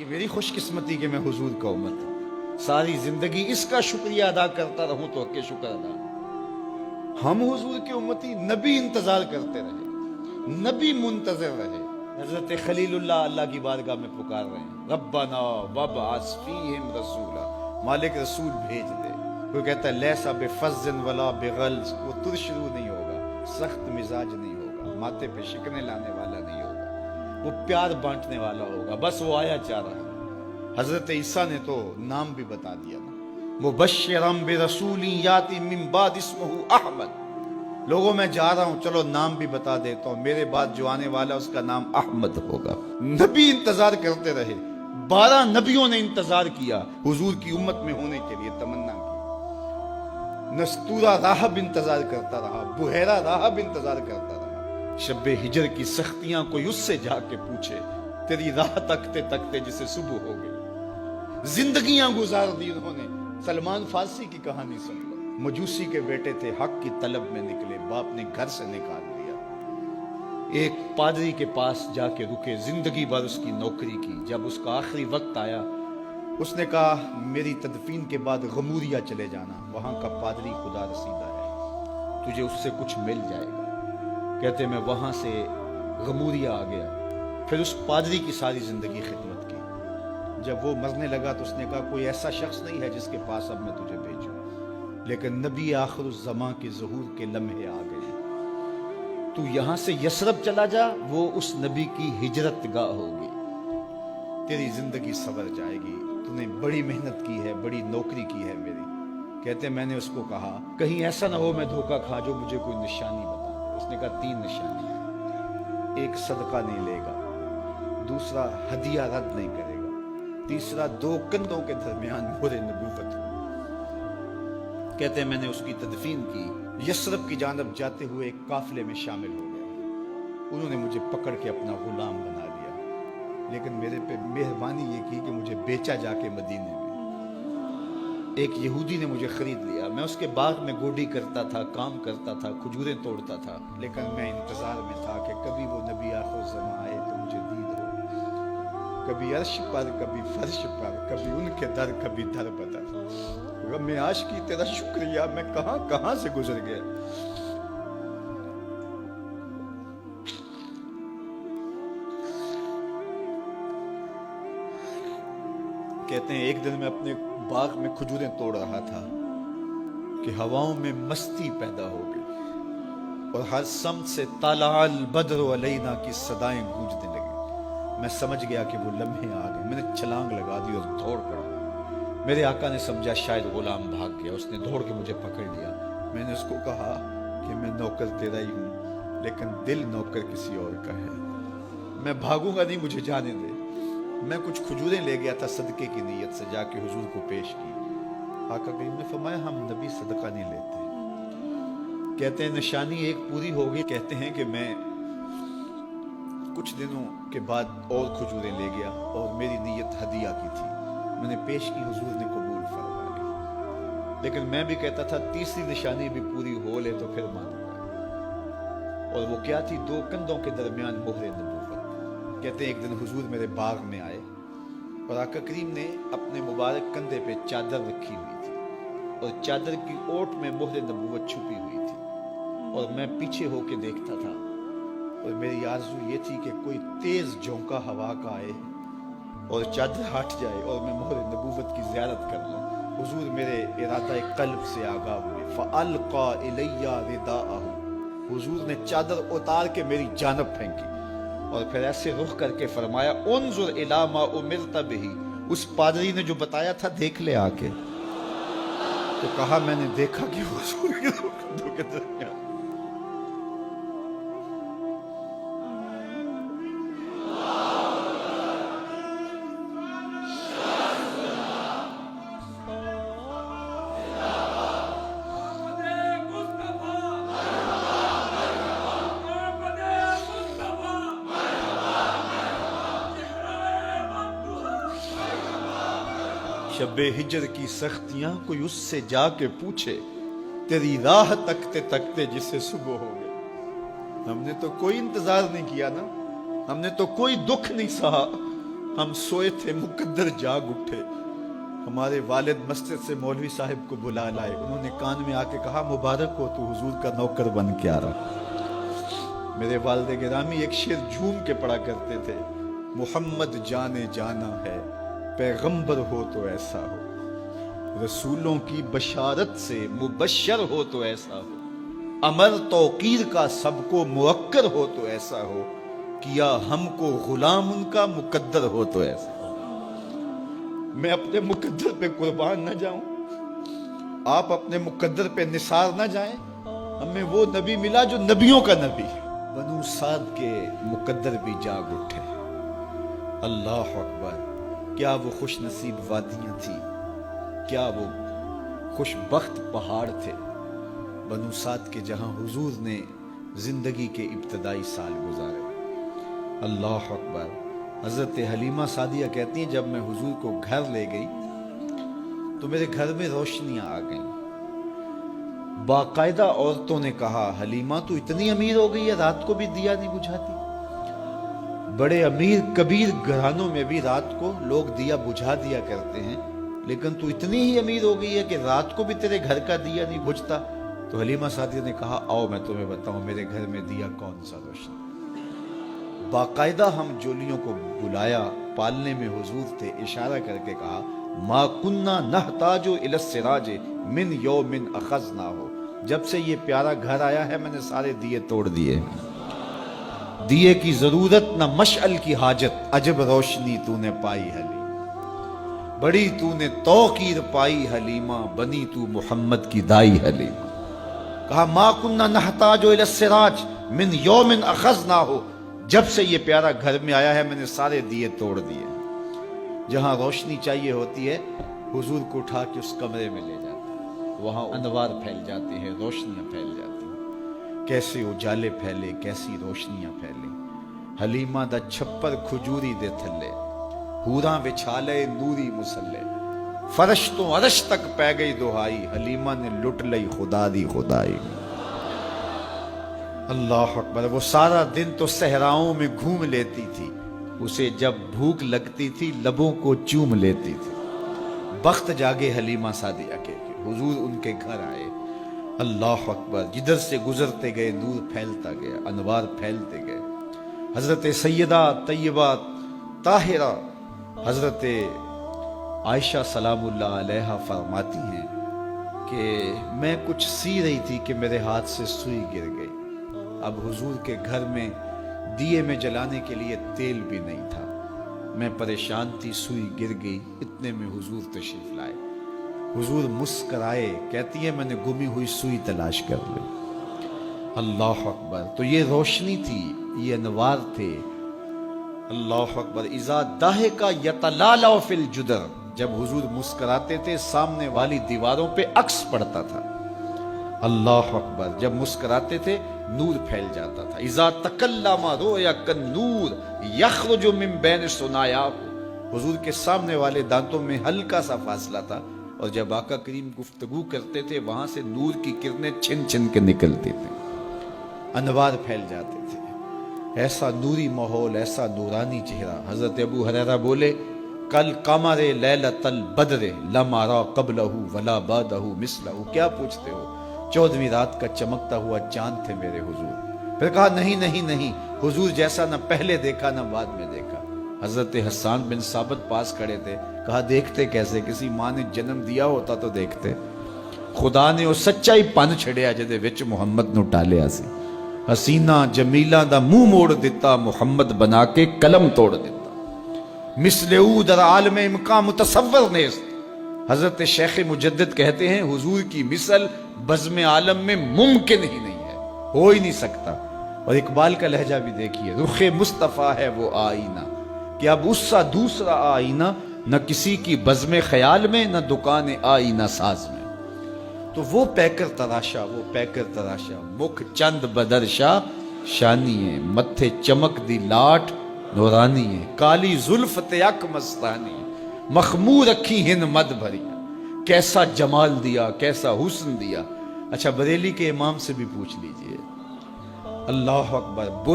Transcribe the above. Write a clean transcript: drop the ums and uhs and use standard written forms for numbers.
मेरी खुशकिस्मती कि मैं हुजूर का उम्मत हूँ। सारी जिंदगी इसका शुक्रिया अदा करता रहूं तो हक़ शुक्र अदा। हम हुजूर के उम्मती, नबी इंतजार करते रहे, नबी मुंतज़िर रहे। हजरत खलीलुल्लाह अल्लाह की बारगाह में पुकार रहे हैं, रब्बना वब्अस फीहिम रसूला, मालिक रसूल भेज दे। कोई कहता है लैसा बिफज़्ज़िन वला बिग़ल्ज़, वो तुरशरू नहीं होगा, सख्त मिजाज नहीं होगा, माथे पे शिकने लाने वाला नहीं होगा, वो प्यार बांटने वाला होगा। बस वो आया चाह रहा है। हजरत ईसा ने तो नाम भी बता दिया ना, मुबश्शिरम बिरसूली याती मिन बाद इस्मुहु अहमद। लोगों मैं जा रहा हूं, चलो नाम भी बता देता हूं, मेरे बाद जो आने वाला उसका नाम अहमद होगा। नबी इंतजार करते रहे, 12 नबियों ने इंतजार किया हुजूर की उम्मत में होने के लिए, तमन्ना की। नस्तूरा राहब इंतजार करता रहा, बुहैरा राहब इंतजार करता रहा। शब्बे हिजर की सख्तियां कोई उससे जाके पूछे, तेरी राह तकते तकते जिसे सुबह हो गई। जिंदगियां गुजार दी उन्होंने। सलमान फारसी की कहानी सुन लो। मजूसी के बेटे थे, हक की तलब में निकले, बाप ने घर से निकाल दिया। एक पादरी के पास जाके रुके, जिंदगी भर उसकी नौकरी की। जब उसका आखिरी वक्त आया, उसने कहा मेरी तदफीन के बाद गमूरिया चले जाना, वहां का पादरी खुदा रसीदा है, तुझे उससे कुछ मिल जाएगा। कहते मैं वहां से गमूरिया आ गया। फिर उस पादरी की सारी जिंदगी खिदमत की। जब वो मरने लगा तो उसने कहा कोई ऐसा शख्स नहीं है जिसके पास अब मैं तुझे भेजूं, लेकिन नबी आखिरुज़्ज़मां के ज़हूर के लम्हे आ गए। तू यहां से यसरब चला जा, वो उस नबी की हिजरत गाह होगी, तेरी जिंदगी सवर जाएगी। तूने बड़ी मेहनत की है, बड़ी नौकरी की है मेरी। कहते मैंने उसको कहा कहीं ऐसा ना हो मैं धोखा खा, जो मुझे कोई निशानी बता दे। उसने कहा 3 निशानी, एक सदका नहीं लेगा, दूसरा हदिया रद्द नहीं करेगा, तीसरा 2 कंधों के दरमियान मोहरे नबूवत। कहते मैंने उसकी तदफीन की, यसरब की जानब जाते हुए एक काफिले में शामिल हो गया। उन्होंने मुझे पकड़ के अपना गुलाम बना लिया, लेकिन मेरे पे मेहरबानी ये की कि मुझे बेचा जाके मदीने में। एक यहूदी ने मुझे खरीद लिया। मैं उसके बाग में गोडी करता था, काम करता था, खजूरें तोड़ता था, लेकिन मैं इंतजार में था कि कभी वो नबी आखिरुज़्ज़मां आए तो मुझे दीद हो। कभी अर्श पर, कभी फर्श पर, कभी उनके दर, कभी दर बदर। मैं आशिकी तेरा शुक्रिया, मैं कहां कहां से गुजर गया। कहते हैं एक दिन मैं अपने बाग में खजूरें तोड़ रहा था कि हवाओं में मस्ती पैदा हो गई और हर समत से तालाल बद्र अलैना की सदाएं गूंजने लगी। मैं समझ गया कि वो लम्हे आ गए। मैंने छलांग लगा दी और दौड़ पड़ा। मेरे आका ने समझा शायद गुलाम भाग गया, उसने दौड़ के मुझे पकड़ लिया। मैंने उसको कहा कि मैं नौकर तेरा ही हूँ, लेकिन दिल नौकर किसी और का है। मैं भागूंगा नहीं, मुझे जाने दे। मैं कुछ खजूरें ले गया था सदके की नीयत से, जाके हुजूर को पेश की। आका करीम ने फरमाया हम नबी सदका नहीं लेते। कहते हैं निशानी एक पूरी हो गई। कहते हैं कि मैं कुछ दिनों के बाद और खजूरें ले गया और मेरी नीयत हदिया की थी। मैंने पेश की, हुजूर ने कबूल फरमाया। लेकिन मैं भी कहता था तीसरी निशानी भी पूरी हो ले तो फिर मानूंगा। और वो क्या थी? 2 कंधों के दरमियान मोहरे नबूवत। कहते हैं एक दिन हुजूर मेरे बाग में आए और आका करीम ने अपने मुबारक कंधे पे चादर रखी हुई थी और चादर की ओट में मोहरे नबूवत छुपी हुई थी और मैं पीछे होके देखता था। और मेरी आरज़ू ये थी कि कोई तेज झोंका हवा का आए और चादर हट जाए और मैं मोहरे नबूवत की ज़ियारत कर लूँ। हुजूर मेरे इरादा कल्ब से आगाह हुए। फ़अल्क़ा इलैया रिदाअहु, हुजूर ने चादर उतार के मेरी जानब फेंकी और फिर ऐसे रुख करके फरमाया उन्ज़ुर इला मा उमिरत बिही। उस पादरी ने जो बताया था देख ले आके। तो कहा मैंने देखा कि हुजूर के कंधों के दरमियान शब्बे हिजर की सख्तियां कोई उससे जाके पूछे, तेरी राह तकते तकते जिसे सुबह हो गई। हमने तो कोई इंतजार नहीं किया ना, हमने तो कोई दुख नहीं सहा, ہم سوئے تھے مقدر جاگ اٹھے. ہمارے والد مسجد سے مولوی صاحب کو بلا لائے. انہوں نے کان میں آ کے کہا مبارک ہو تو حضور کا نوکر بن کے آ رہا. میرے والد گرامی ایک شعر جھوم کے پڑھا کرتے تھے, محمد جانے جانا ہے پیغمبر ہو تو ایسا ہو, رسولوں کی بشارت سے مبشر ہو تو ایسا ہو, امر توقیر کا سب کو موکر ہو تو ایسا ہو, کیا ہم کو غلام ان کا مقدر ہو تو ایسا ہو. میں اپنے مقدر پہ قربان نہ جاؤں, آپ اپنے مقدر پہ نثار نہ جائیں. ہمیں وہ نبی ملا جو نبیوں کا نبی. بنو سعد کے مقدر بھی جاگ اٹھے. اللہ اکبر, کیا وہ خوش نصیب وادیاں تھیں, کیا وہ خوش بخت پہاڑ تھے بنو سعد کے, جہاں حضور نے زندگی کے ابتدائی سال گزارے. اللہ اکبر. حضرت حلیمہ سعدیہ کہتی ہیں جب میں حضور کو گھر لے گئی تو میرے گھر میں روشنیاں آ گئیں. باقاعدہ عورتوں نے کہا حلیمہ تو اتنی امیر ہو گئی ہے رات کو بھی دیا نہیں بجھاتی. بڑے امیر کبیر گھرانوں میں بھی رات کو لوگ دیا بجھا دیا کرتے ہیں, لیکن تو اتنی ہی امیر ہو گئی ہے کہ رات کو بھی تیرے گھر کا دیا نہیں بجھتا. تو حلیمہ سعدیہ نے کہا آؤ میں تمہیں بتاؤں میرے گھر میں دیا کون سا روشن. باقاعدہ ہم جولیوں کو بلایا, پالنے میں حضور تھے, اشارہ کر کے کہا ما کننا نحتاج الی السراج من یوم اخذنا ہو. جب سے یہ پیارا گھر آیا ہے میں نے سارے دیے توڑ دیے. دیے کی ضرورت نہ مشعل کی حاجت, عجب روشنی تو نے پائی حلیم, بڑی تو نے توقیر پائی حلیمہ, بنی تو محمد کی دائی حلیم. کہا ما کننا نحتاج الی السراج من یوم اخذنا ہو, جب سے یہ پیارا گھر میں آیا ہے میں نے سارے دیے توڑ دیے. جہاں روشنی چاہیے ہوتی ہے حضور کو اٹھا کے اس کمرے میں لے جاتے ہیں, وہاں انوار پھیل جاتے ہیں, روشنیاں پھیل جاتی ہیں. کیسے اجالے پھیلے, کیسی روشنیاں پھیلے. حلیمہ دا چھپر کھجوری دے تھلے, حوراں وچھالے نوری مسلے, فرش تو عرش تک پہ گئی دہائی, حلیمہ نے لٹ لئی خدا دی خدائی. اللہ اکبر. وہ سارا دن تو صحراؤں میں گھوم لیتی تھی, اسے جب بھوک لگتی تھی لبوں کو چوم لیتی تھی. بخت جاگے حلیمہ سعدیہ کے, حضور ان کے گھر آئے. اللہ اکبر. جدھر سے گزرتے گئے نور پھیلتا گیا, انوار پھیلتے گئے. حضرت سیدہ طیبہ طاہرہ حضرت عائشہ سلام اللہ علیہا فرماتی ہیں کہ میں کچھ سی رہی تھی کہ میرے ہاتھ سے سوئی گر گئی. اب حضور کے گھر میں دیے میں جلانے کے لیے تیل بھی نہیں تھا. میں پریشان تھی, سوئی گر گئی. اتنے میں حضور تشریف لائے. حضور مسکرائے, کہتی ہے میں نے گمی ہوئی سوئی تلاش کر لی. اللہ اکبر. تو یہ روشنی تھی, یہ انوار تھے. اللہ اکبر. اذا ضحک یتلالع فی الجدر, جب حضور مسکراتے تھے سامنے والی دیواروں پہ عکس پڑتا تھا. اللہ اکبر. جب مسکراتے تھے نور پھیل جاتا تھا. اذا تکلم رؤیا کالنور یخرج من بین ثنایاہ, حضور کے سامنے والے دانتوں میں ہلکا سا فاصلہ تھا, اور جب آقا کریم گفتگو کرتے تھے وہاں سے نور کی کرنیں چھن چھن کے نکلتی تھیں, انوار پھیل جاتے تھے. ایسا نوری ماحول, ایسا نورانی چہرہ. حضرت ابو ہریرہ بولے کل قمر لیلۃ البدر لم ارى قبلہ ولا بعدہ مثلہ. کیا پوچھتے ہو, 14ویں رات کا چمکتا ہوا چاند تھے میرے حضور. پھر کہا نہیں نہیں نہیں, حضور جیسا نہ پہلے دیکھا نہ بعد میں دیکھا. حضرت حسان بن ثابت پاس کھڑے تھے. کہا دیکھتے کیسے, کسی ماں نے جنم دیا ہوتا تو دیکھتے. خدا نے وہ سچائی پن چھڑیا جدے وچ محمد نو ٹالیا سی. حسینہ جمیلہ دا منہ موڑ دیتا, محمد بنا کے قلم توڑ دیتا. مثل او در عالم امکان متصور نیست. حضرت شیخ مجدد کہتے ہیں حضور کی مثل بزم عالم میں ممکن ہی نہیں ہے, ہو ہی نہیں سکتا. اور اقبال کا لہجہ بھی دیکھیے, رخ مصطفیٰ ہے وہ آئینہ کہ اب اس سا دوسرا آئینہ, نہ کسی کی بزم خیال میں نہ دکان آئینہ ساز میں. تو وہ پیکر تراشا, وہ پیکر تراشا, مکھ چند بدرشا شانی ہے, متھے چمک دی لاٹ نورانی ہے, کالی زلف تیک مستانی, مخمور رکھی ہن مد بھری. کیسا جمال دیا, کیسا حسن دیا. اچھا بریلی کے امام سے بھی پوچھ لیجئے. اللہ اکبر.